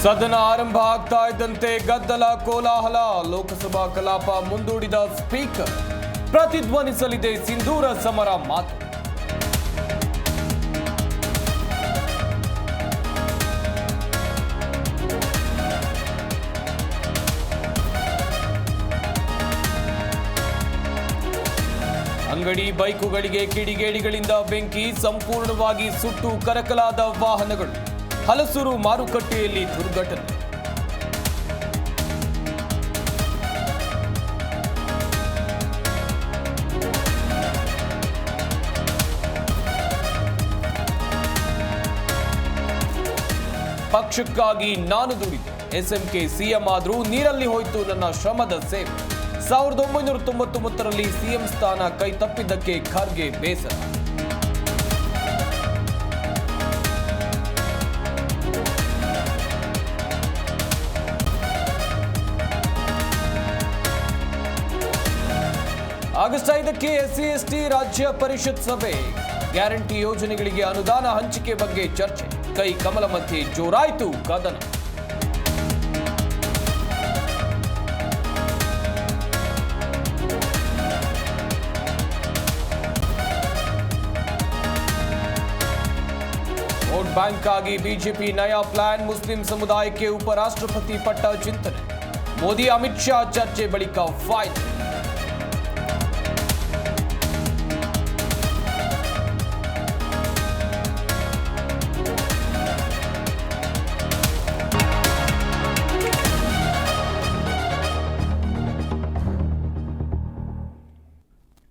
ಸದನ ಆರಂಭ ಆಗ್ತಾ ಇದ್ದಂತೆ ಗದ್ದಲ ಕೋಲಾಹಲ. ಲೋಕಸಭಾ ಕಲಾಪ ಮುಂದೂಡಿದ ಸ್ಪೀಕರ್. ಪ್ರತಿಧ್ವನಿಸಲಿದೆ ಸಿಂಧೂರ ಸಮರ ಮಾತು. ಅಂಗಡಿ ಬೈಕುಗಳಿಗೆ ಕಿಡಿಗೇಡಿಗಳಿಂದ ಬೆಂಕಿ. ಸಂಪೂರ್ಣವಾಗಿ ಸುಟ್ಟು ಕರಕಲಾದ ವಾಹನಗಳು. ಹಲಸೂರು ಮಾರುಕಟ್ಟೆಯಲ್ಲಿ ದುರ್ಘಟನೆ. ಪಕ್ಷಕ್ಕಾಗಿ ನಾನು ದುಡಿದೆ. ಎಸ್ಎಂಕೆ ಸಿಎಂ ಆದ್ರೂ ನೀರಲ್ಲಿ ಹೋಯ್ತು ನನ್ನ ಶ್ರಮದ ಸೇವೆ. 1999ರಲ್ಲಿ ಸಿಎಂ ಸ್ಥಾನ ಕೈ ತಪ್ಪಿದ್ದಕ್ಕೆ ಖರ್ಗೆ ಬೇಸರ. ಆಗಸ್ಟ್ 5ಕ್ಕೆ SC/ST ರಾಜ್ಯ ಪರಿಷತ್ ಸಭೆ. ಗ್ಯಾರಂಟಿ ಯೋಜನೆಗಳಿಗೆ ಅನುದಾನ ಹಂಚಿಕೆ ಬಗ್ಗೆ ಚರ್ಚೆ. ಕೈ ಕಮಲ ಮಧ್ಯೆ ಜೋರಾಯಿತು ಕದನ. ವೋಟ್ ಬ್ಯಾಂಕ್ ಆಗಿ ಬಿಜೆಪಿ ನಯಾ ಪ್ಲಾನ್. ಮುಸ್ಲಿಂ ಸಮುದಾಯಕ್ಕೆ ಉಪರಾಷ್ಟ್ರಪತಿ ಪಟ್ಟ ಚಿಂತನೆ. ಮೋದಿ ಅಮಿತ್ ಶಾ ಚರ್ಚೆ ಬಳಿಕ ಫೈನಲ್.